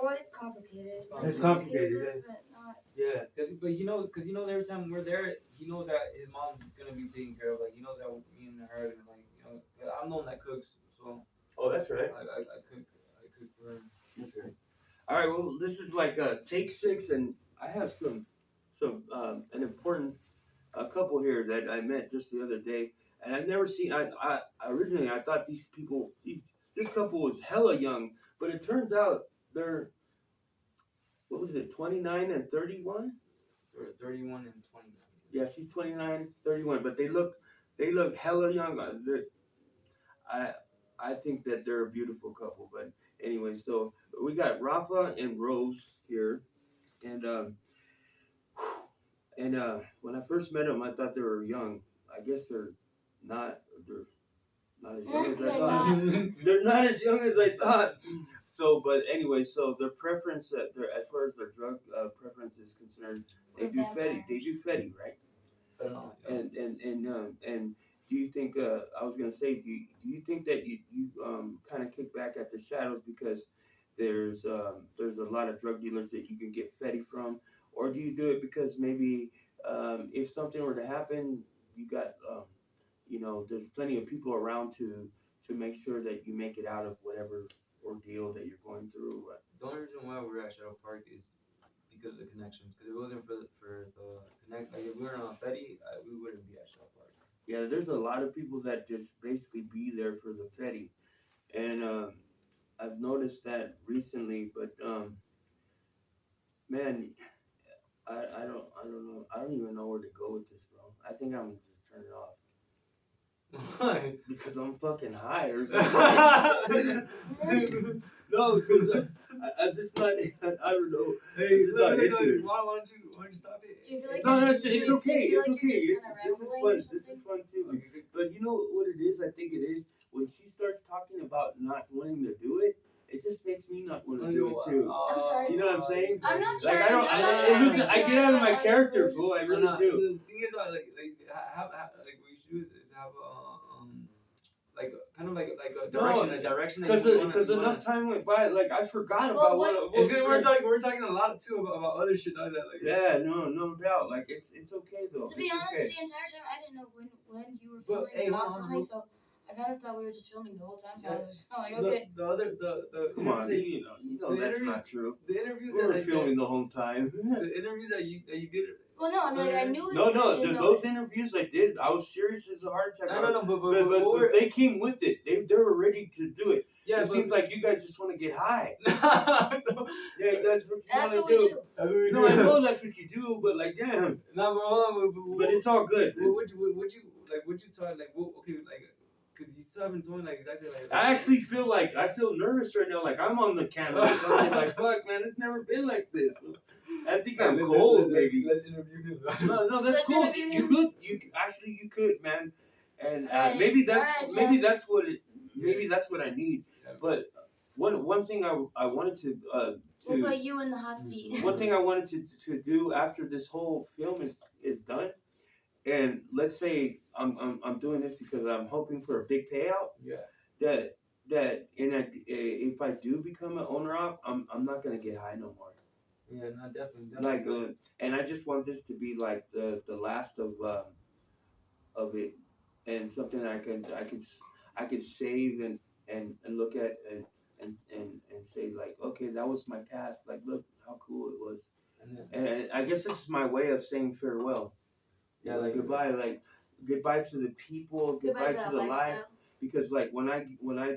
Well, it's complicated. It's It's complicated, but not. Yeah. But every time we're there, he knows that his mom's gonna be taken care of. Like he knows that me and her are gonna I'm the one that cooks, so. Oh, that's right. I cook for her. That's right. All right. Well, this is like take 6, and I have some an important couple here that I met just the other day, and I've never seen. I originally I thought this couple was hella young, but it turns out they're, what was it, 29 and 31? 31 and 29. Yeah, she's 29, 31, but they look hella young. I think that they're a beautiful couple. But anyway, so we got Rafa and Rose here, and when I first met them, I thought they were young. I guess they're not. They're not as young as I thought. They're not as young as I thought. So, but anyway, so their preference, as far as their drug preference is concerned, they do Fetty. They do Fetty, right? And do you think? I was gonna say, do you think that you kind of kick back at the shadows because there's a lot of drug dealers that you can get Fetty from, or do you do it because maybe if something were to happen, you got there's plenty of people around to make sure that you make it out of whatever ordeal that you're going through. The only reason why we're at Shadow Park is because of the connections. Because if it wasn't for the connect, like if we were on Fetty, we wouldn't be at Shadow Park. Yeah, there's a lot of people that just basically be there for the Fetty, and I've noticed that recently. But man, I don't know. I don't even know where to go with this, bro. I think I'm gonna just turn it off. Why? Because I'm fucking high or something. No, because I just not. I don't know. Hey, why don't you stop it? Do you feel like No, you're it's okay. It's okay. This is fun. This This is fun too. But you know what it is? I think it is when she starts talking about not wanting to do it. It just makes me not want to do it too. I'm sorry. You know what I'm saying? I'm not like trying. I get out of my character, fool. I really do. The thing is, like we should have like kind of like a direction. Because enough time went by, like I forgot about what. It's good. We're talking a lot too about other shit like that. Like, yeah, no doubt. Like it's okay though. To be honest, the entire time I didn't know when you were filming, filming. So I kind of thought we were just filming the whole time. So I was just like, okay. The come on, you know that's not true. The interviews we were filming the whole time. The interviews that you did. Well, no, I mean, like I knew it. No, those interviews I did, I was serious as a heart attack. No, but they came with it. They were ready to do it. Yeah, it seems like you guys just want to get high. No. Yeah, that's what you want to do. That's what we do. No, I know that's what you do, but like, damn. No, but hold on. But it's all good. Would you tell like okay like. Cause you still haven't told me like exactly like. I actually feel nervous right now. Like I'm on the camera. I'm like, fuck, man, it's never been like this. I think I'm cold, maybe. Let's interview him. No, that's cool. You could. You could, man. And maybe that's what I need. But one thing I wanted to we'll put you in the hot seat. One thing I wanted to do after this whole film is done. And let's say I'm doing this because I'm hoping for a big payout. Yeah. If I do become an owner op, I'm not gonna get high no more. Yeah, not definitely. Like and I just want this to be like the last of it, and something that I could save and look at and say like, okay, that was my past. Like, look how cool it was. And I guess this is my way of saying farewell. Yeah, like goodbye to the people, goodbye to the life. Because like when I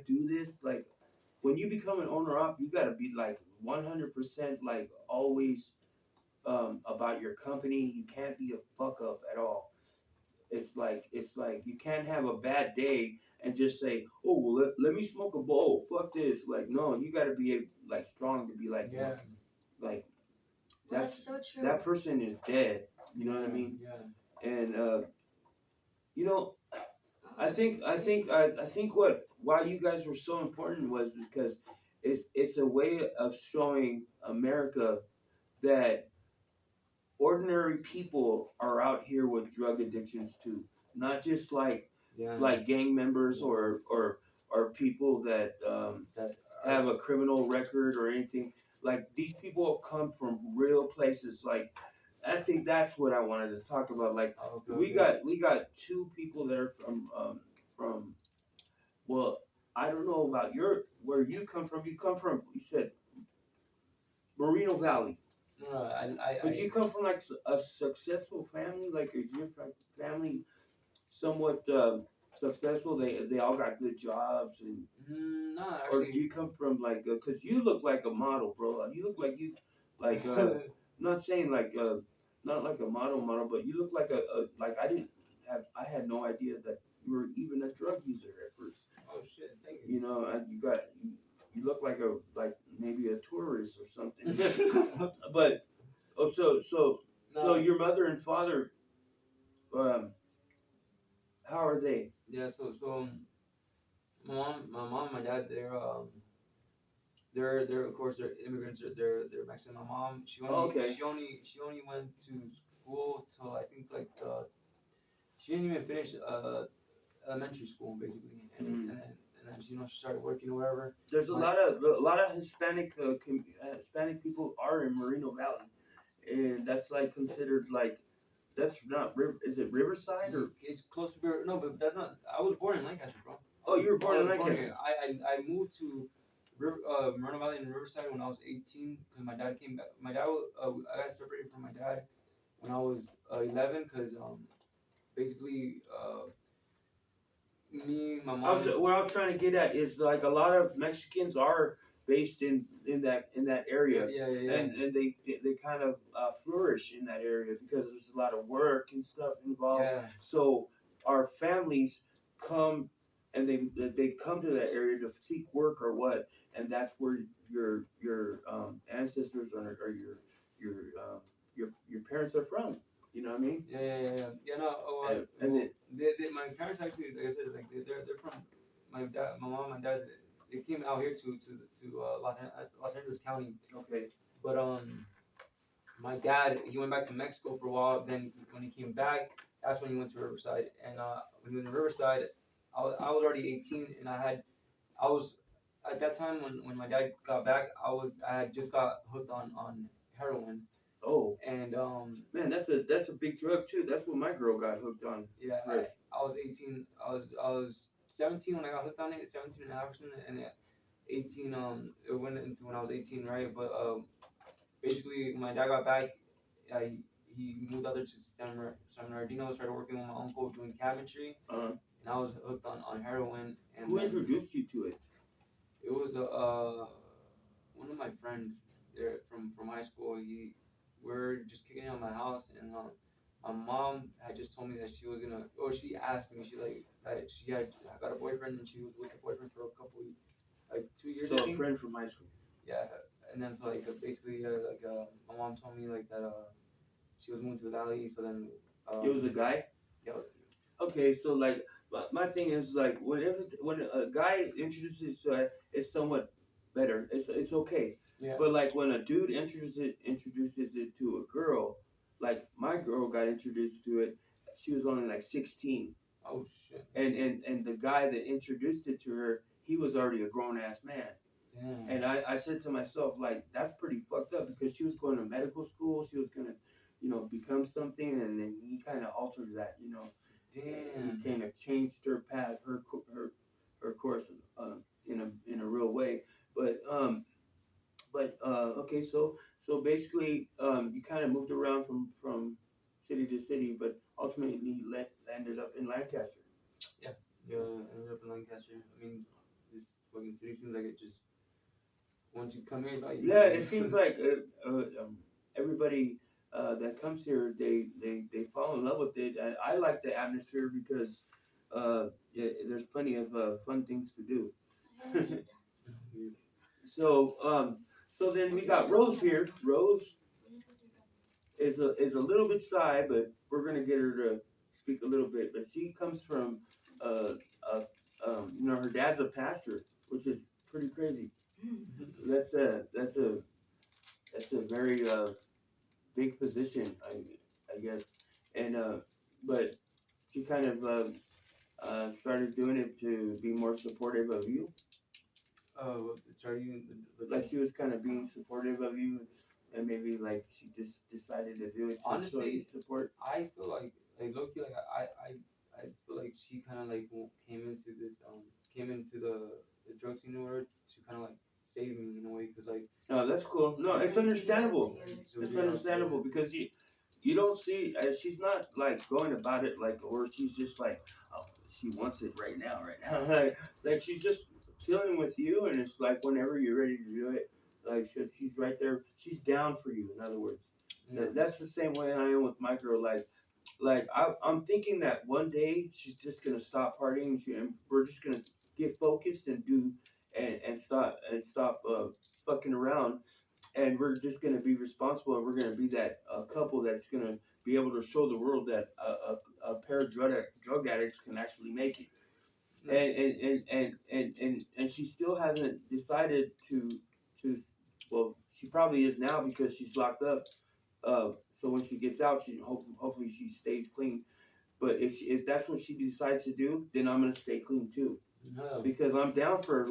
do this, like when you become an owner op, you gotta be like 100% like always about your company. You can't be a fuck up at all. It's like you can't have a bad day and just say, oh well, let me smoke a bowl. Fuck this. Like no, you gotta be like strong to be like like that's so true. That person is dead. You know what I mean? Yeah. And I think why you guys were so important was because it's a way of showing America that ordinary people are out here with drug addictions too, not just like gang members or people that have a criminal record or anything. Like these people come from real places. Like I think that's what I wanted to talk about. Like Okay, we got two people that are from well, I don't know about where you come from. You come from, you said Moreno Valley. No, But you come from like a successful family. Like is your family somewhat successful? They all got good jobs and no, or do actually. you come from like because you look like a model, bro. You look like you like not saying like not like a model, but you look like a like I had no idea that you were even a drug user at first. Oh shit! Thank you. You know, you look like maybe a tourist or something. But oh, so No. your mother and father, um, how are they? Yeah. My mom, and my dad, they're of course they're immigrants. They're Mexican. My mom, Oh, okay. she only went to school till I think like she didn't even finish elementary school basically, and then she started working or whatever. There's My a lot of Hispanic Hispanic people are in Moreno Valley, and that's like considered like that's not is it Riverside or It's close to no, but that's not. I was born in Lancaster, bro. oh you were I born in was born Lancaster. here. I moved to Moreno Valley in Riverside when I was 18 because my dad came back. My dad I got separated from my dad when I was 11 because basically me, my mom. What I was trying to get at is like a lot of Mexicans are based in that area, Yeah. and they kind of flourish in that area because there's a lot of work and stuff involved. Yeah. So our families come and they come to that area to seek work or what, and that's where your ancestors or your parents are from. You know what I mean? Yeah. No. My parents actually, like I said, like they're from my dad, my mom, and dad. They came out here to Los Angeles County. Okay. But my dad, he went back to Mexico for a while. Then when he came back, that's when he went to Riverside. And when he went to Riverside, I was already 18, and I was at that time when my dad got back, I had just got hooked on heroin. Oh. And man, that's a big drug too. That's what my girl got hooked on. Yeah, Right. I was 18. I was 17 when I got hooked on it. 17 and a half percent, and at 18 it went into when I was 18, right? But basically my dad got back. He moved out there to San Bernardino, started working with my uncle doing cabinetry, and I was hooked on heroin. And who introduced you to it? It was one of my friends there from high school. We're just kicking it at my house, and my mom had just told me that she was gonna. Or she asked me. She like that she had got a boyfriend, and she was with a boyfriend for a couple, like 2 years. So a friend from high school. Yeah, and then so like basically my mom told me like that she was moving to the valley. So then it was a guy. Yeah. Okay, so like my thing is like when a guy introduces it's somewhat better. It's okay. Yeah. But like when a dude introduces it to a girl, like my girl got introduced to it, she was only like 16. Oh shit. And the guy that introduced it to her, he was already a grown ass man. Damn. And I said to myself, like, that's pretty fucked up because she was going to medical school, she was gonna, become something, and then he kind of altered that, Damn. He kind of changed her path, her course, in a real way. But okay, so basically, you kind of moved around from city to city, but ultimately landed up in Lancaster. Yeah, ended up in Lancaster. I mean, this fucking city seems like it just once you come here, yeah, it seems like everybody that comes here, they fall in love with it. And I like the atmosphere because there's plenty of fun things to do. So then we got Rose here. Rose is a little bit shy, but we're gonna get her to speak a little bit. But she comes from her dad's a pastor, which is pretty crazy. That's a very big position, I guess. And but she kind of started doing it to be more supportive of you. Started using Like she was kind of being supportive of you, and maybe like she just decided to do it to show you honestly, support. I feel like low key, like I feel like she kind of like came into the drug scene in order to kind of like save me in a way, because like No, that's cool. No, it's understandable. It's understandable because you don't see she's not like going about it like, or she's just like, oh, she wants it right now, right now. Like she's just chilling with you, and it's like whenever you're ready to do it, like she's right there. She's down for you. In other words, that's the same way I am with my girl. Like I'm thinking that one day she's just gonna stop partying. And we're just gonna get focused and do and stop fucking around, and we're just going to be responsible, and we're going to be that couple that's going to be able to show the world that a pair of drug addicts can actually make it. And she still hasn't decided to well, she probably is now because she's locked up. So when she gets out, hopefully she stays clean. But if that's what she decides to do, then I'm gonna stay clean too, no. because I'm down for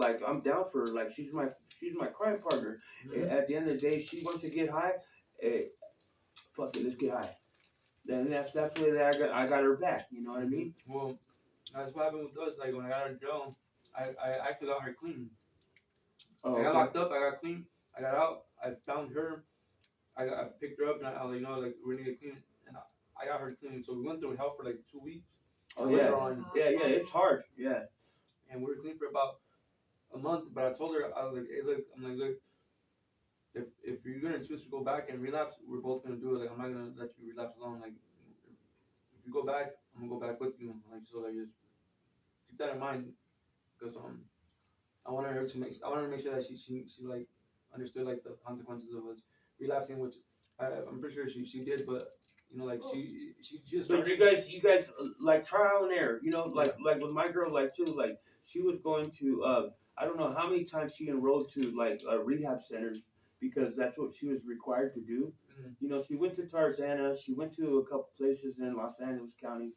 she's my crime partner. At the end of the day, she wants to get high. Hey, fuck it, let's get high. Then that's the way that I got her back. You know what I mean? Well, that's what happened with us. Like when I got out of jail, I actually got her clean. Oh, I got okay. locked up. I got clean. I got out. I found her. I picked her up, and I was like, like we're gonna get clean, and I got her clean. So we went through hell for like 2 weeks. Oh yeah, yeah, it's hard. Yeah. And we were clean for about a month. But I told her, I was like, hey, look, I'm like, look, if you're gonna choose to go back and relapse, we're both gonna do it. Like I'm not gonna let you relapse alone. Like if you go back, I'm gonna go back with you. Like so, like just keep that in mind, because I wanted to make sure that she like understood like the consequences of us relapsing, which I'm pretty sure she did, but like she just But started. you guys like trial and error. Like with my girl, like too, like she was going to I don't know how many times she enrolled to like rehab centers because that's what she was required to do. She went to Tarzana. She went to a couple places in Los Angeles County,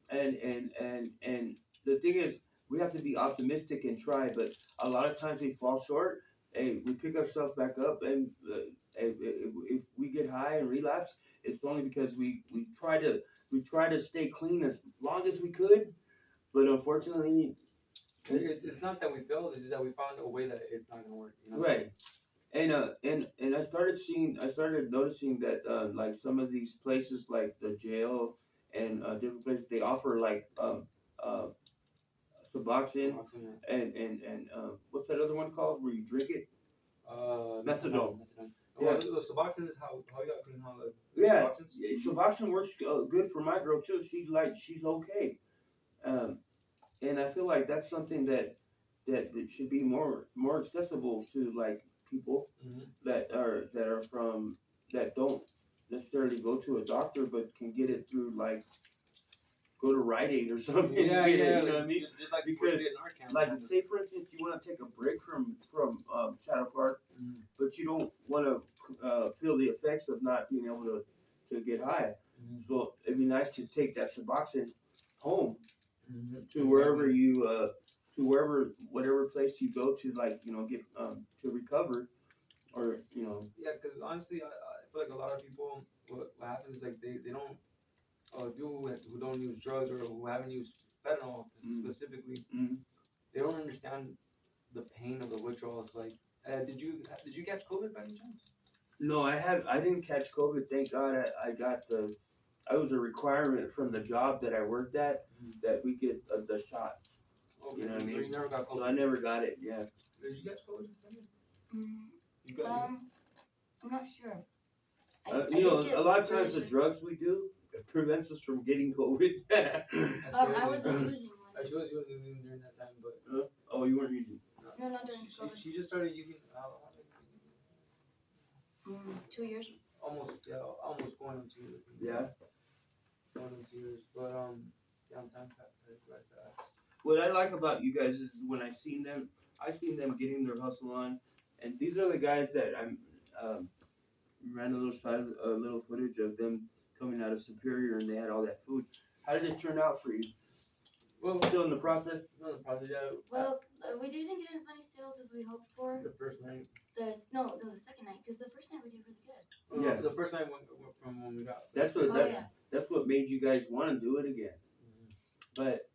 and the thing is, we have to be optimistic and try, but a lot of times we fall short. Hey, we pick ourselves back up, and if we get high and relapse, it's only because we try to stay clean as long as we could, but unfortunately, It's not that we failed; it's just that we found a way that it's not gonna work. right. And I started noticing that like some of these places like the jail and different places, they offer like uh Suboxone and what's that other one called where you drink it? Methadone. Yeah. Well, Suboxone is how you got clean. How like Yeah, Suboxone works good for my girl too. She's okay, and I feel like that's something that should be more accessible to like people that are from that don't necessarily go to a doctor but can get it through like go to Rite Aid or something. Yeah, You know like, what I mean? just like Because like say for instance you want to take a break from Shadow Park, but you don't want to feel the effects of not being able to get high. So it'd be nice to take that Suboxone home to wherever whatever place you go to, like get to recover, or Yeah, because honestly, I feel like a lot of people, what happens is like they don't who don't use drugs or who haven't used fentanyl specifically, they don't understand the pain of the withdrawals. Like, did you catch COVID by any chance? No, I didn't catch COVID. Thank God. I was a requirement from the job that I worked at that we get the shots. Okay, You know what I so mean? you never got COVID. So I never got it. Yeah. Did you catch COVID? You I'm not sure. A lot of times the drugs we do prevents us from getting COVID. I wasn't using one. She was using during that time, but oh, you weren't using. No, not during COVID. She just started using. 2 years. Almost going on 2 years. Yeah. Going on 2 years, but yeah, time passes right fast. What I like about you guys is when I seen them getting their hustle on, and these are the guys that I ran a little footage of them coming out of Superior, and they had all that food. How did it turn out for you? Well, Still in the process. Yeah. Well, we didn't get as many sales as we hoped for. The first night. The second night, because the first night we did really good. Yeah. The first night from when we got. That's what yeah. that's what made you guys want to do it again. But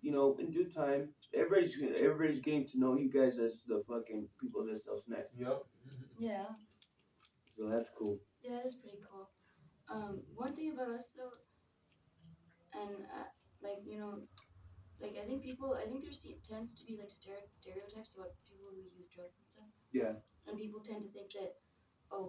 you know, in due time, everybody's getting to know you guys as the fucking people that sell snacks. Yep. Yeah. So that's cool. Yeah, that's pretty cool. One thing about us though, and like you know, like I think there tends to be like stereotypes about people who use drugs and stuff. Yeah. And people tend to think that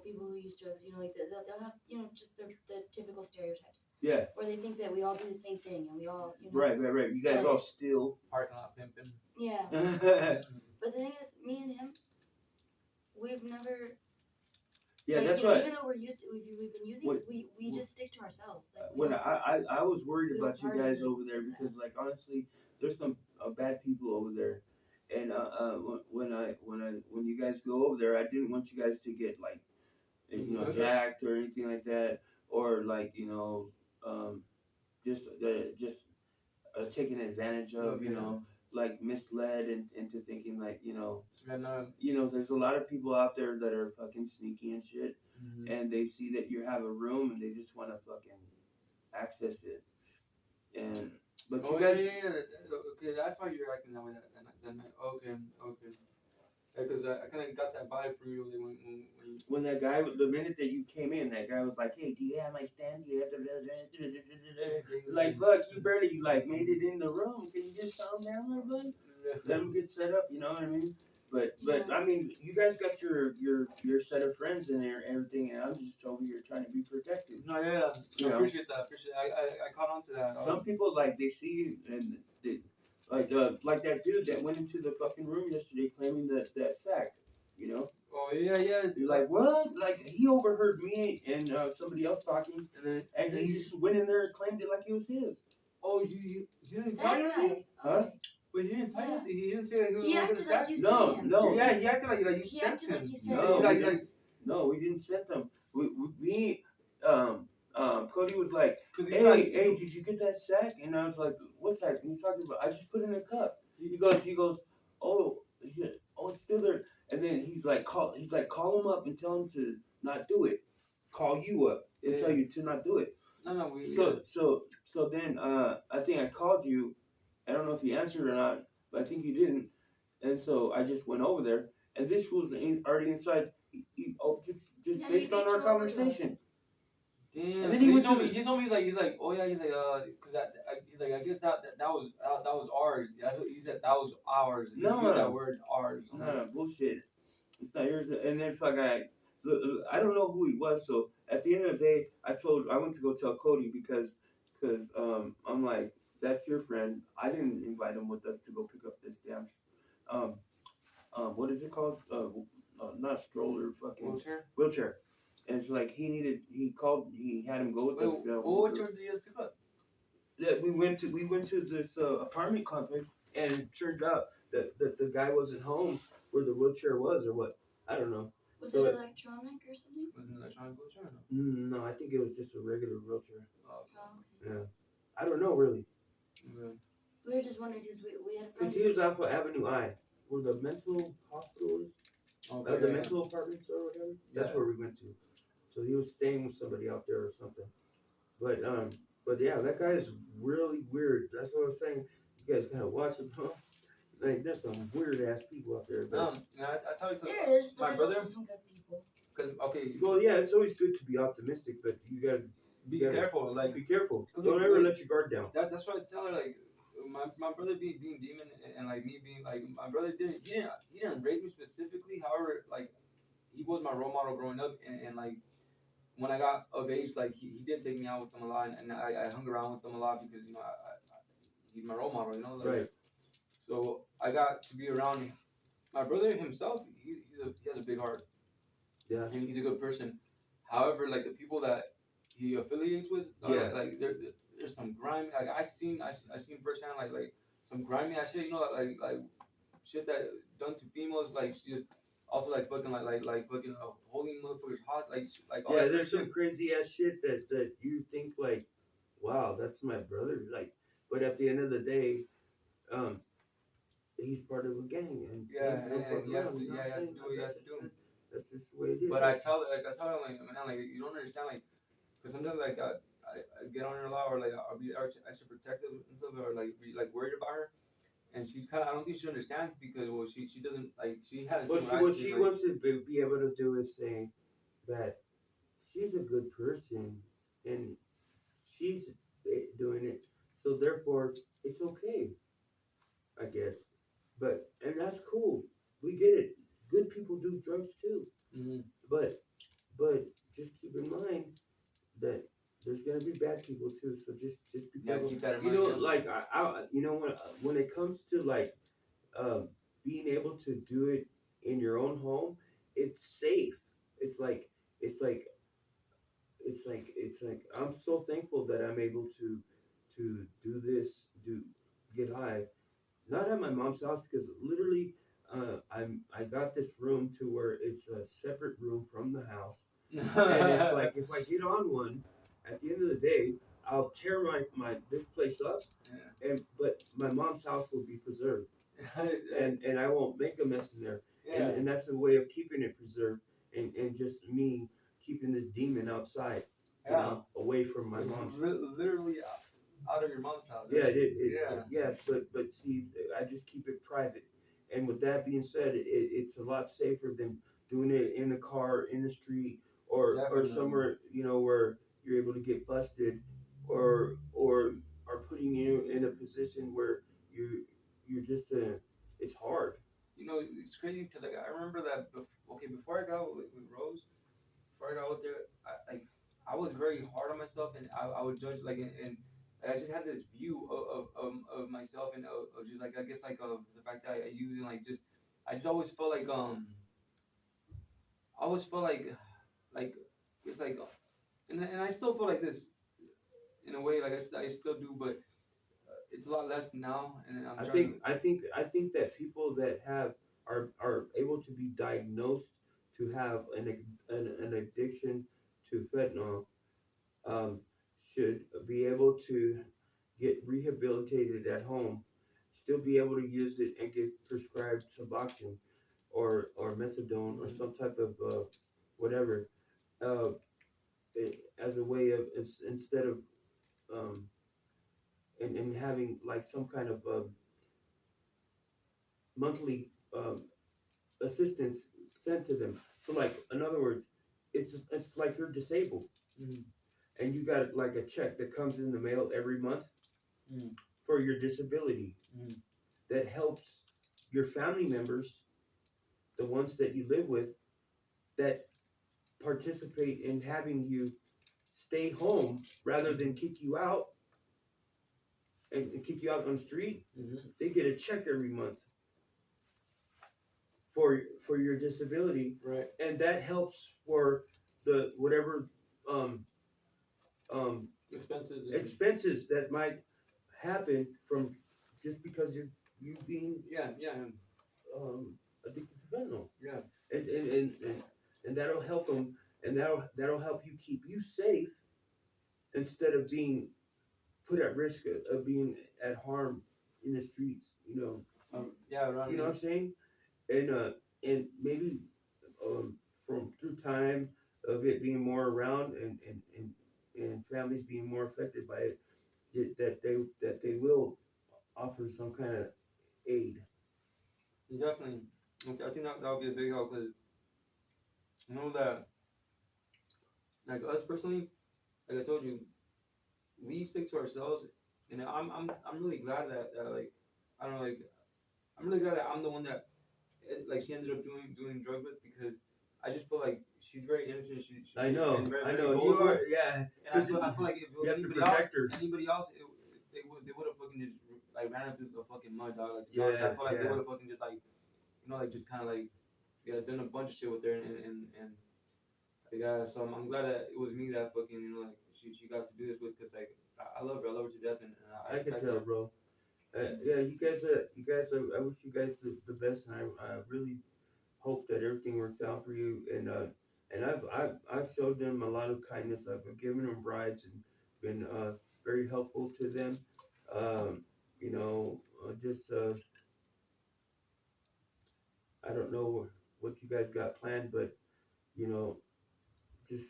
people who use drugs, you know, like they'll have just the typical stereotypes. Yeah. Where they think that we all do the same thing and we all Right. You guys all steal. Parking lot pimping. Yeah. But the thing is, me and him, we've never. Yeah, that's right. Even though we've been using, we just stick to ourselves. Like, when I was worried about you guys over there because, like, honestly, there's some bad people over there, and when you guys go over there, I didn't want you guys to get like, jacked or anything like that, or like just taken advantage of, like misled into thinking like there's a lot of people out there that are fucking sneaky and shit, and they see that you have a room and they just want to fucking access it, but you guys. Okay, that's why you're acting that way. That night. Okay. Because I kind of got that vibe from you when that guy, the minute that you came in, that guy was like, "Hey, do you have my stand? Do you have the like, look, you barely like made it in the room. Can you just calm down there, bud? Let him get set up. You know what I mean? But I mean, you guys got your set of friends in there and everything, and I'm just over here trying to be protected. No, yeah, I appreciate that. I caught on to that. Some people like they see and they, like that dude that went into the fucking room yesterday claiming that sack, Oh yeah. You're like, what? Like he overheard me and somebody else talking, and he just went in there and claimed it like it was his. Oh, you didn't tell him? Huh? But you didn't tell him. He didn't say that he acted like you sent him. No. Yeah, he acted like you sent him. No, we didn't send them. We Cody was like, hey, did you get that sack? And I was like, what's that? And he's talking about, I just put it in a cup. He goes, oh, it's still there. And then he's like, call him up and tell him to not do it. Call you up and tell you to not do it. No. So then I think I called you. I don't know if you answered or not, but I think you didn't. And so I just went over there, and this was already inside. Just based on our conversation. Damn. And then he told me he's like, oh yeah, because he's like, I guess that was ours. Yeah, he said that was ours. No, that word ours. No, bullshit. It's not yours. And then I don't know who he was. So at the end of the day, I went to go tell Cody because I'm like, that's your friend. I didn't invite him with us to go pick up this damn what is it called? Not stroller, fucking wheelchair. And it's like he had him go with us. What wheelchair did you guys pick up? Yeah, we went to this apartment complex, and it turned out that the guy wasn't home where the wheelchair was, or what? I don't know. Was it electronic or something? Was it an electronic wheelchair? No, I think it was just a regular wheelchair. Oh, okay. Yeah, I don't know really. Okay. We were just wondering because we had a friend. Because he was off of Avenue I, where the mental hospital is. Okay, the mental apartments or whatever. That's where we went to. So he was staying with somebody out there or something. But yeah, that guy is really weird. That's what I was saying. You guys gotta watch him, huh? Like, there's some weird ass people out there. I tell you, there is, but there's also some good people. Well, yeah, it's always good to be optimistic, but you gotta be careful. Like, be careful. Don't ever let your guard down. That's what I tell her. Like, my brother being demon and like me being like my brother didn't raise me specifically. However, like he was my role model growing up, and like when I got of age, like he did take me out with him a lot, and I hung around with him a lot because he's my role model, like, right. So I got to be around him. My brother himself, he has a big heart. Yeah, and he's a good person. However, like the people that he affiliates with, like there's some grimy. Like I seen firsthand, like some grimy ass shit. Like shit that done to females. Like she just also like fucking like fucking holding motherfuckers hot. Like all there's some crazy ass shit that you think like, wow, that's my brother. Like but at the end of the day, um, he's part of a gang, and Yeah, gangs don't and fuck he has around. to, You know yeah, what he I'm has to saying? do what he has to do. That's just the way it is. But I tell him, like, man, like, you don't understand, like, because sometimes, like, I get on her a lot, or like, I'll be extra protective and stuff, or like, be like worried about her, and she kind of, I don't think she understands because, well, she doesn't, like, she hasn't seen what I've What seen, she like, wants to be able to do is say that she's a good person, and she's doing it, so therefore it's okay, I guess. But and that's cool. We get it. Good people do drugs too. mm-hmm. But but just keep in mind that there's gonna be bad people too. So just be Yeah, careful. keep that in You mind, know, yeah. like you know when it comes to like um, being able to do it in your own home, it's safe. It's like it's like it's like I'm so thankful that I'm able to do this, do get high, not at my mom's house because literally I got this room to where it's a separate room from the house, and it's like if I get on one, at the end of the day, I'll tear my this place up, Yeah. and but my mom's house will be preserved, Yeah. and I won't make a mess in there, Yeah. and that's a way of keeping it preserved, and just me keeping this demon outside, you Yeah. know, away from my It's mom's. literally out of your mom's house. Yeah, Yeah. yeah, but see, I just keep it private. And with that being said, it's a lot safer than doing it in the car, in the street, or Definitely. somewhere you know where you're able to get busted, or putting you in a position where you're just it's hard. You know, it's crazy because, like, I remember that. Okay, before I got with Rose, before I got out there, I was very hard on myself, and I would judge, like, and I just had this view of myself, and of just, like, I guess, like, of the fact that I use, and, like, just I just always felt like, I always felt like it's like, and I still feel like this in a way, like, I still do, but it's a lot less now, and I'm trying to. I think that people that have are able to be diagnosed to have an addiction to fentanyl um, should be able to get rehabilitated at home, still be able to use it and get prescribed Suboxone or methadone or Mhm. some type of whatever uh, as a way of instead of um, and having like some kind of monthly assistance sent to them. So like in other words, it's like you're disabled Mhm. and you got like a check that comes in the mail every month Mhm. for your disability Mhm. that helps your family members, the ones that you live with, that participate in having you stay home rather than kick you out and kick you out on the street. Mhm. They get a check every month for your disability, Right. and that helps for the whatever um, um, Expenses and expenses that might happen from just because of you being yeah, yeah, addicted to fentanyl, yeah. and that'll help them, and that'll help you keep you safe instead of being put at risk of being at harm in the streets. Yeah, around You know me. what I'm saying? And maybe from through time of it being more around and families being more affected by it, that they will offer some kind of aid. Definitely. I think that would be a big help because I know that, like, us personally, like I told you, we stick to ourselves, and I'm really glad that, like, I don't know, like, I'm really glad that I'm the one that, like, she ended up doing drugs with, because I just feel like she's very innocent. She's and very, I very know you are. gullible, Yeah, and because I feel like if it you was have to anybody else, protect her. they would have fucking just, like, ran into the fucking mud, dog. Like, to be honest, I Yeah, feel like they yeah. would have fucking just, like, like, just kind of, like, yeah, done a bunch of shit with her, and yeah, so I'm glad that it was me that fucking, like, she got to do this with, because, like, I love her, I love her to death, and I I can protect tell, her. bro. Yeah, you guys are. I wish you guys the best, and I really hope that everything works out for you. And I've showed them a lot of kindness. I've given them rides and been very helpful to them. Um, just I don't know what you guys got planned, but you know, just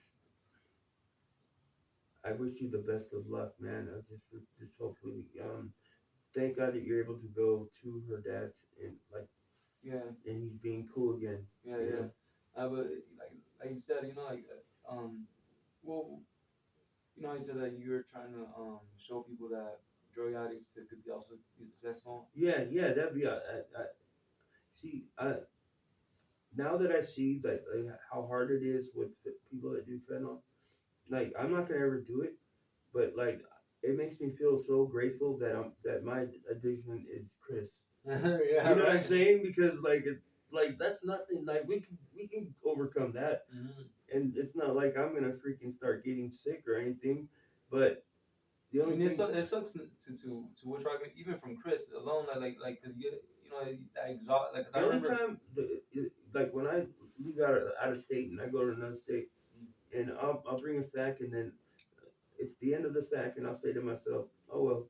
I wish you the best of luck, man. I just hopefully thank God that you're able to go to her dad's and Yeah, he's being cool again. yeah, You yeah. know. But like you said, well, you said that you were trying to show people that drug addicts could be also be successful. Yeah, yeah, that'd be. I see. Now that I see how hard it is with people that do fentanyl, like I'm not gonna ever do it, but like it makes me feel so grateful that my addiction is Chris. Yeah, You know what I'm right. saying? Because like that's nothing. Like we can overcome that, Mm-hmm. and it's not like I'm gonna freaking start getting sick or anything. But the I only mean, thing, it sucks to withdraw even from Chris alone. Cause that exhaust. Like, cause I the only remember. time, like when I leave out of state and I go to another state, and I'll bring a sack, and then it's the end of the sack, and I'll say to myself, oh well,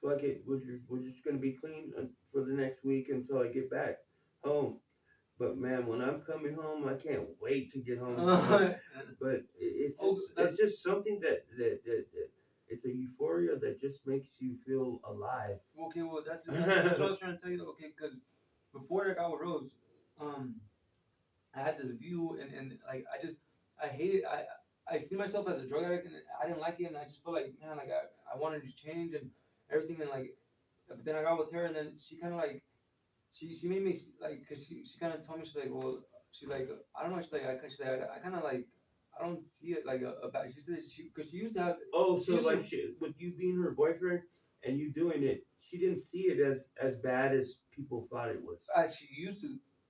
fuck it, we're just gonna be clean for the next week until I get back home. But man, when I'm coming home, I can't wait to get home. But it's Oh, just that's it's just something that it's a euphoria that just makes you feel alive. okay. Well, that's what I was trying to tell you. Okay, because before I got with Rose, um, I had this view, and like I hate it. I see myself as a drug addict, and I didn't like it, and I just felt like, man, like I wanted to change and everything, and like, but then I got with her, and then she kind of like she made me like, because she kind of told me, she's like, well, she like, I don't know, I kind of like, I don't see it like a bad. She said because she used to have, Oh, she so used like to, with you being her boyfriend and you doing it, she didn't see it as bad as people thought it was. as she used to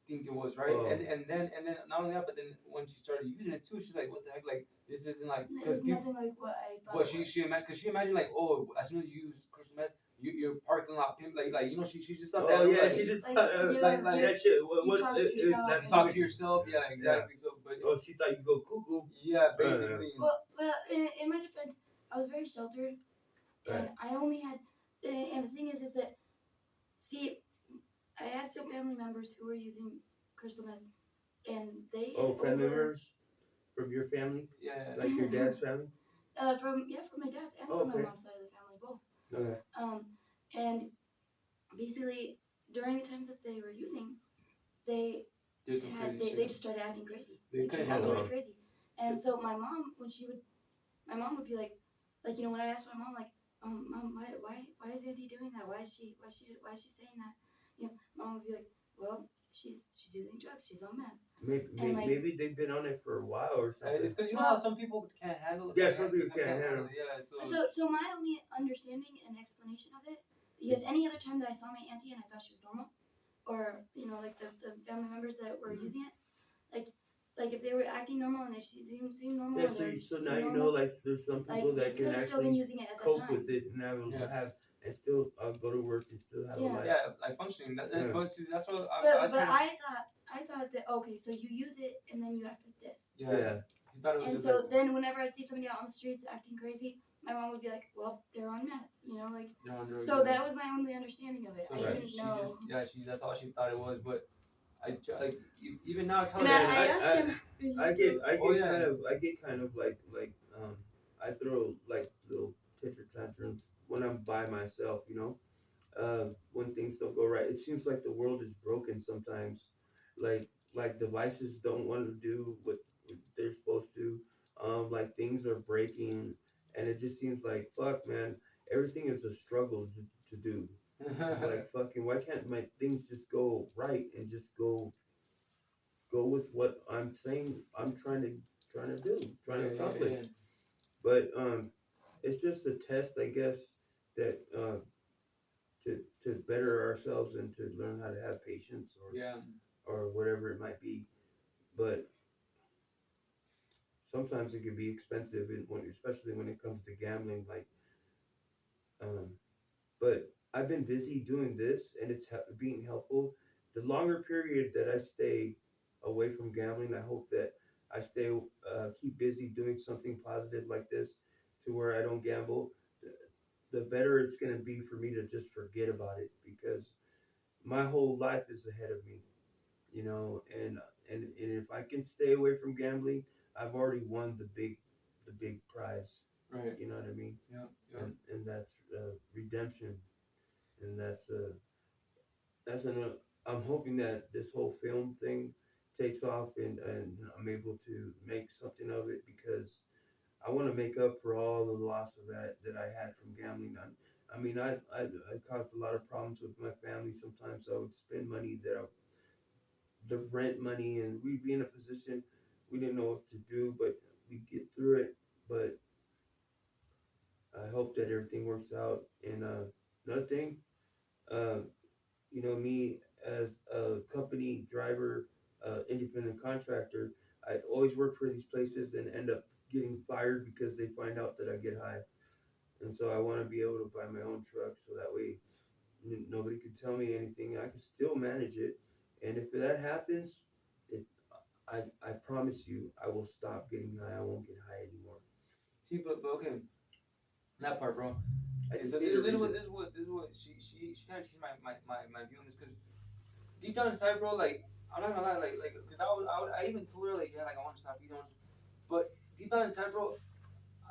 think it was, right, Oh, and then not only that, but then when she started using it too, she's like, what the heck, like this isn't like, It because was people, nothing like what I thought but it was. because she imagined like, oh, as soon as you use crystal meth, your parking lot pimp, like she just thought oh that it was yeah, like, she just Like thought like you that shit. you talk to yourself That's talk and to yourself, yeah, yeah. exactly. So, but Oh, she thought you go cuckoo. yeah, Yeah. basically, well in my defense, I was very sheltered Right. and I only had and the thing is that see I had some family members who were using crystal meth and they had Oh, family over members from your family, yeah, like your dad's family. from my dad's and Oh, from my okay. mom's side of the family both. Okay. And basically during the times that they were using, they there's some crazy they shit. just started acting crazy, They like couldn't just handle really it. crazy. And so my mom would be like when I asked my mom mom, why is auntie doing that? Why is she saying that? Mom would be like, well, she's using drugs, she's on meth, Maybe, and like maybe they've been on it for a while or something. It's because you know how well, some people can't handle it. Yeah, some people can't Handle handle. it. Yeah, so so my only understanding and explanation of it, because any other time that I saw my auntie and I thought she was normal, or like the family members that were Mhm. using it, like if they were acting normal and they seemed normal Yeah, and they were so now being you know normal, like there's some people like they that can could have still been actually using it at that cope time. with it and yeah, have and still go to work and still have a Yeah. life. yeah, like functioning. Yeah. But see, that's what I But try to. I thought that okay, so you use it and then you act like this. Yeah, Yeah. you thought it was And just like, so then whenever I'd see somebody out on the streets acting crazy, my mom would be like, well, they're on meth, like. they're on drugs. So Yeah. that was my only understanding of it. So I Right. didn't she just, know. yeah, she that's all she thought it was. But like even now I tell And her Man, like, I asked him if he still. oh yeah, I get kind of like I throw like little tantrum tantrums when I'm by myself, when things don't go right. It seems like the world is broken sometimes. Like devices don't want to do what they're supposed to. Like things are breaking, and it just seems like fuck, man. Everything is a struggle to do. It's like fucking. Why can't my things just go right and just go with what I'm saying? I'm trying to do, trying yeah, to yeah, accomplish. yeah, But it's just a test, I guess, that to better ourselves and to learn how to have patience yeah. or whatever it might be. But sometimes it can be expensive, especially when it comes to gambling. Um, but I've been busy doing this, and it's being helpful. The longer period that I stay away from gambling, I hope that I keep busy doing something positive like this, to where I don't gamble. the better it's gonna be for me to just forget about it because my whole life is ahead of me, you know, and if I can stay away from gambling, I've already won the big prize. Right. You know what I mean? Yeah. Yeah. And that's redemption, and that's an. I'm hoping that this whole film thing takes off and I'm able to make something of it because I want to make up for all the loss of that I had from gambling. I mean, I caused a lot of problems with my family. Sometimes I would spend money the rent money, and we'd be in a position we didn't know what to do, but we get through it. But I hope that everything works out. And another thing, uh, you know, me as a company driver, independent contractor, I always work for these places and end up getting fired because they find out that I get high. And so I want to be able to buy my own truck so that way nobody can tell me anything. I can still manage it. And if that happens, it, I promise you, I will stop getting high. I won't get high anymore. See, but okay, that part, bro. I Okay, just so need a reason. this is what she kind of changed my view on this because deep down inside, bro, like I'm not gonna lie, because I even told her like yeah, like I want to stop eating, but deep down inside, bro,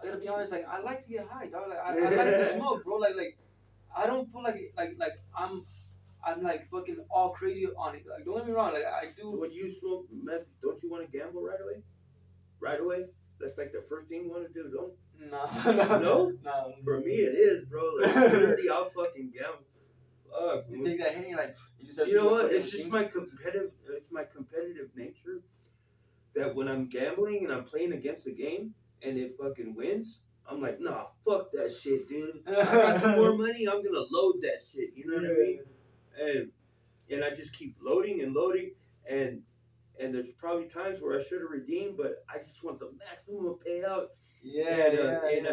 I gotta be honest, like I like to get high, dog. Like I like to smoke, bro. Like I don't feel like I'm like fucking all crazy on it. Like don't get me wrong, like I do. When you smoke meth, don't you want to gamble right away? Right away? That's like the first thing you want to do, don't? No, No? no. For me, it is, bro. Like, literally, I'll fucking gamble. You take that hit, and you're like, you just You know what? It's just my competitive. It's my competitive nature that when I'm gambling and I'm playing against the game and it fucking wins, I'm like, nah, fuck that shit, dude. I got some more money. I'm gonna load that shit. You know what I mean? And I just keep loading and loading and there's probably times where I should have redeemed, but I just want the maximum payout. Yeah, And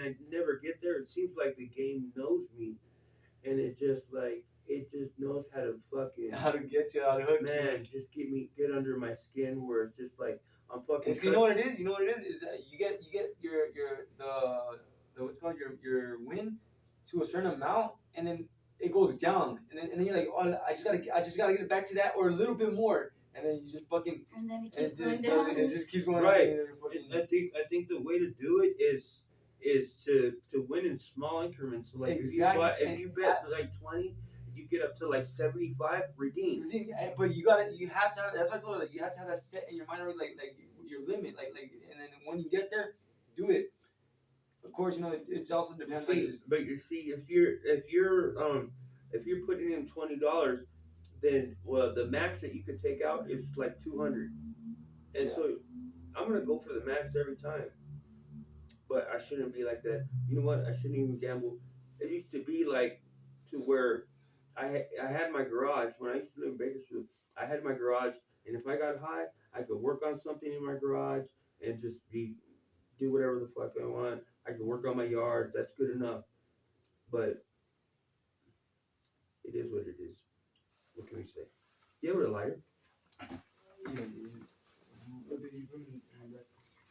I never get there. It seems like the game knows me, and it just knows how to get you, how to hook man, just get under my skin where it's just like I'm fucking. you know what it is? You know what it is that you get your the what's called your win to a certain amount, and then it goes down, and then you're like, oh, I just gotta get it back to that or a little bit more, and then you just fucking And then it keeps it going just down. it just keeps going right. fucking, I think the way to do it is to win in small increments. So like exactly. if you bet like 20, you get up to like 75, redeem. But you have to have. That's why I told her like you have to have that set in your mind already, like your limit, and then when you get there, do it. Of course, you know it also depends. But you see, if you're putting in $20, then well the max that you could take out is like 200, and so I'm gonna go for the max every time. But I shouldn't be like that. You know what? I shouldn't even gamble. It used to be like to where I had my garage when I used to live in Bakersfield. I had my garage, and if I got high, I could work on something in my garage and just do whatever the fuck I want. I could work on my yard. That's good enough. But it is what it is. What can we say? You ever a liar?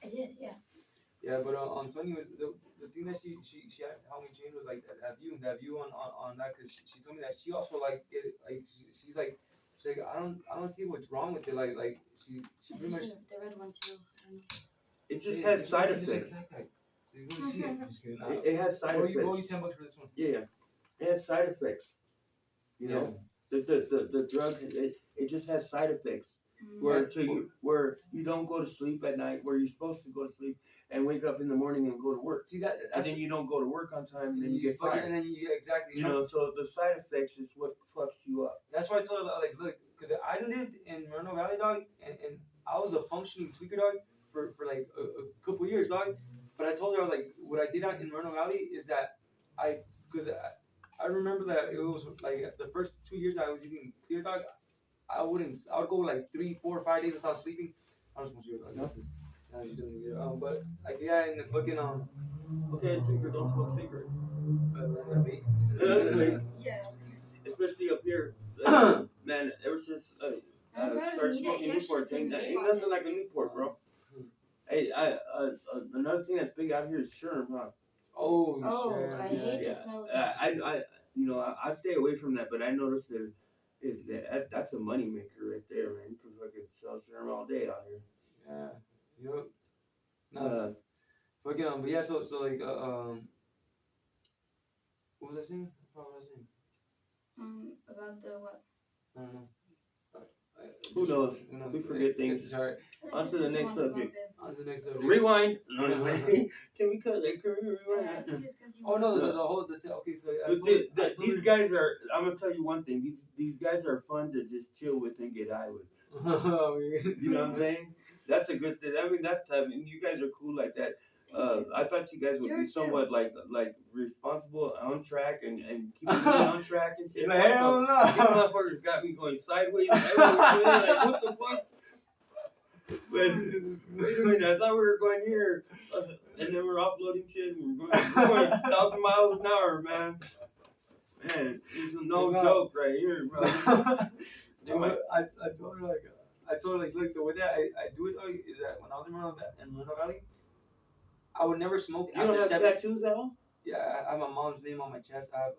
I did, yeah. Yeah, but so anyway, the thing that she had helped me change was like that view on that because she told me that she also like it like she's like I don't see what's wrong with it she pretty much The red one too. I don't know. It just has side effects. You can see it. Just kidding. It has side effects. Roll you $10 for this one. Yeah, it has side effects. You know, the drug it just has side effects. Where you don't go to sleep at night, where you're supposed to go to sleep and wake up in the morning and go to work. See that, and then you don't go to work on time, and then you get fired. And then exactly. You know, so the side effects is what fucks you up. That's why I told her like, look, because I lived in Moreno Valley, dog, and I was a functioning tweaker, dog, for like a couple years, dog. But I told her like what I did out in Moreno Valley is that because I remember that it was like the first 2 years I was eating clear, dog. I would go like 3, 4, 5 days without sleeping. I don't smoke cigarettes. No, she doesn't get it. But like yeah, and the fucking Okay, tweaker, don't smoke cigarette. Yeah. Especially up here, man. Ever since started smoking Newport, ain't nothing like a Newport, bro. Hey, another thing that's big out here is Sherm, huh? Oh Oh, shit! I Yeah. hate the Yeah, smell of that. I stay away from that, but I noticed that's a money maker right there, man. You can fucking sell germ all day out here. Yeah. Yup. No. Uh, Fucking but yeah. So like what was I saying? I forgot what I was saying. About the what? I don't know. who Just knows? We forget things. Sorry. On Just to the because you next want to smoke, subject. babe. On to the next subject. Rewind. No, it's like, can we cut that? Can we I think rewind? it's because you Oh want to no, smoke. the whole okay. So I told These her. guys are. I'm gonna tell you one thing. These guys are fun to just chill with and get high with. You know what I'm saying? That's a good thing. I mean, you guys are cool like that. Thank you. I thought you guys would You're be too. somewhat like responsible, on track, and keeping me on track and shit. Like, hell no. These motherfuckers got me going sideways. Everyone's doing like, what the fuck? Wait a minute, I thought we were going here, and then we're uploading shit, and we're going 1,000 miles an hour, man. Man, it's no joke right here, bro. They might. I told her like look the way that I do it is that when I was in Moreno Valley, I would never smoke You don't after have 7. tattoos at all? Yeah, I have my mom's name on my chest. I have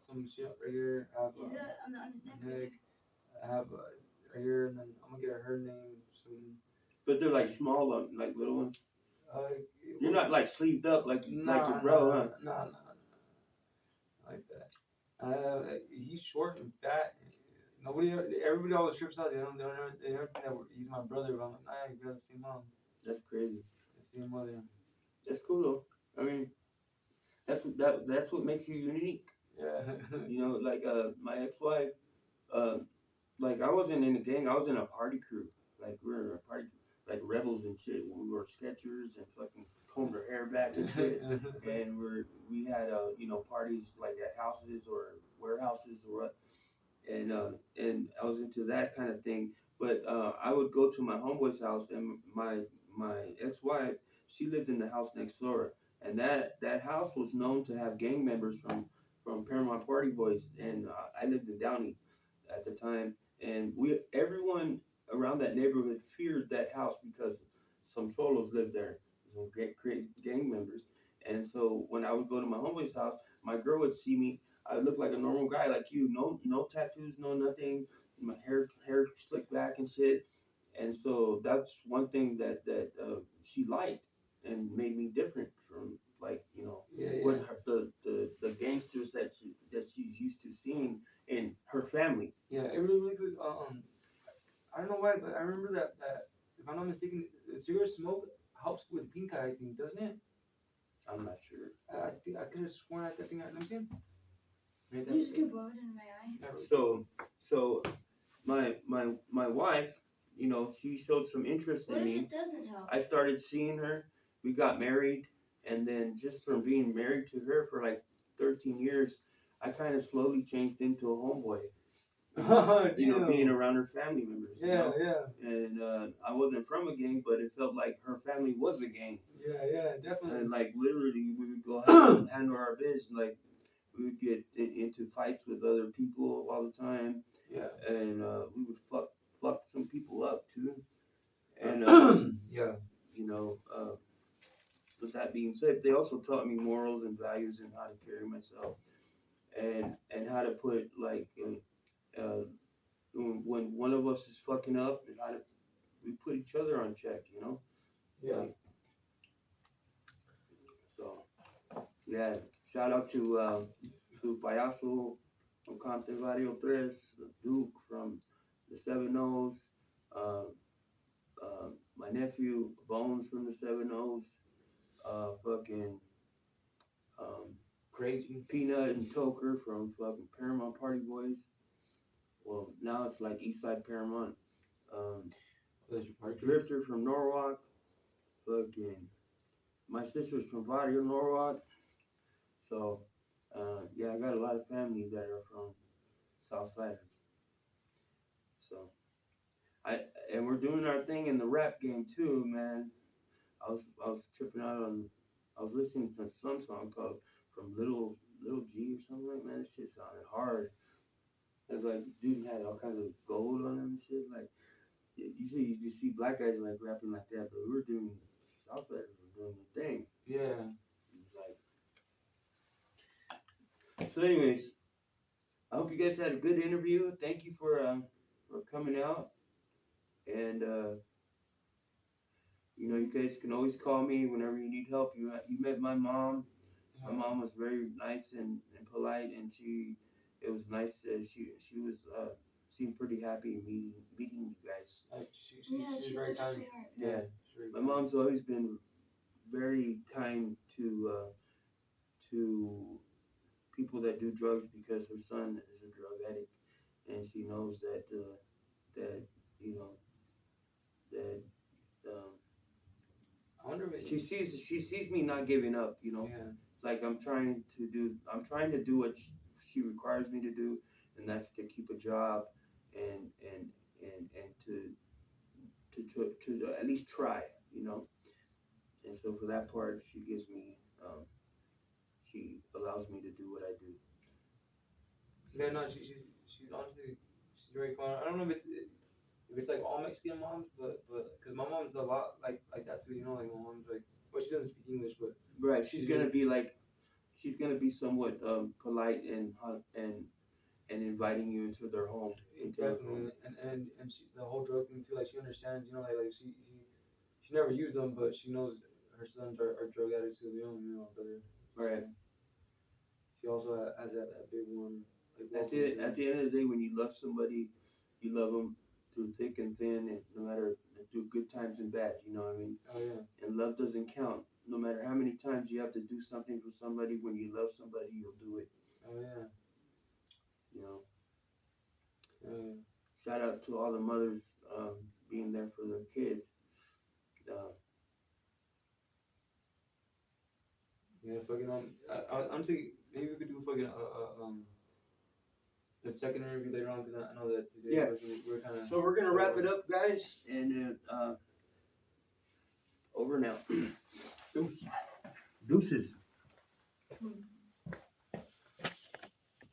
some shit right here. I have He's got on his neck right neck. there. I have right here, and then I'm gonna get her name soon. But they're like small, like little ones. Uh, You're not like sleeved up like nah, your bro, huh? nah, like that. He's short and fat. Everybody always trips out. They never think that he's my brother. But I'm like, nah, we have the same mom, That's crazy. the same mother. That's cool though. I mean, that's what makes you unique. Yeah. You know, like my ex-wife, uh, like I wasn't in a gang. I was in a party crew. Like we were in a party, like rebels and shit. We were sketchers and fucking combed our hair back and shit. And we had parties like at houses or warehouses or what. And I was into that kind of thing. But I would go to my homeboy's house, and my ex-wife, she lived in the house next door, and that house was known to have gang members from Paramount Party Boys, and I lived in Downey at the time, and we everyone around that neighborhood feared that house because some cholos lived there, some great gang members, and so when I would go to my homeboy's house, my girl would see me. I look like a normal guy like you, no tattoos, no nothing, my hair slicked back and shit, and so that's one thing that she liked and made me different from like what the gangsters that she's used to seeing in her family. Yeah, it really good. I don't know why, but I remember that if I'm not mistaken, cigarette smoke helps with pink eye. I think, doesn't it? I'm not sure. I think I could have sworn I think. Let me see. Maybe You just get blood in my eye. So my wife, she showed some interest What in if me. it doesn't help? I started seeing her. We got married, and then just from being married to her for like 13 years, I kind of slowly changed into a homeboy. Being around her family members. Yeah. And I wasn't from a gang, but it felt like her family was a gang. Yeah, definitely. And like literally, we would go handle our business. Like we would get into fights with other people all the time. Yeah. And we would fuck some people up too. And yeah. With that being said, they also taught me morals and values and how to carry myself, and how to put like when one of us is fucking up, and how to we put each other on check. Yeah. Like, so yeah. Shout out to Payaso from Compton Barrio Tres, Duke from the Seven O's, uh, my nephew Bones from the Seven O's, fucking Crazy. Peanut and Toker from fucking Paramount Party Boys. Well, now it's like Eastside Paramount. Drifter from Norwalk. Fucking my sister's from Barrio Norwalk. So, yeah, I got a lot of family that are from Southsiders. So, and we're doing our thing in the rap game too, man. I was tripping out on. I was listening to some song called "From Little G" or something like that. Man, this shit sounded hard. It's like dude had all kinds of gold on him and shit. Like usually you just see black guys like rapping like that, but we were doing Southsiders were doing the thing. Yeah. It was like So, anyways, I hope you guys had a good interview. Thank you for coming out, and you know, you guys can always call me whenever you need help. You met my mom. My mom was very nice and polite, and it was nice. She was seemed pretty happy meeting you guys. Yeah, She's she's very such a kind. sweetheart. Yeah, She's very my kind. mom's always been very kind to people that do drugs because her son is a drug addict, and she knows that you know that I wonder if she sees me not giving up. You know, yeah. like I'm trying to do what she requires me to do, and that's to keep a job and and to at least try. You know, and so for that part, she gives me she allows me to do what I do. Yeah, no, she's honestly she's very fun. I don't know if it's like all Mexican moms, but because my mom's a lot like that too. You know, like my mom's like, well, she doesn't speak English, but Right, she's very she's gonna be somewhat polite and inviting you into their home, into her home. definitely and she the whole drug thing too. Like she understands, you know, like she never used them, but she knows her sons are drug addicts too. You know, brother. So Right. she also has that big one like welcome to At them. the end of the day, when you love somebody, you love them through thick and thin, and no matter through good times and bad. You know what I mean? Oh yeah. And love doesn't count. No matter how many times you have to do something for somebody, when you love somebody, you'll do it. Oh yeah. You know. Yeah. Shout out to all the mothers being there for their kids. Uh, Yeah, fucking honestly, maybe we could do fucking the second interview later on because I know that today yeah. we're kind of So we're gonna wrap it up, guys, and over now. Deuces.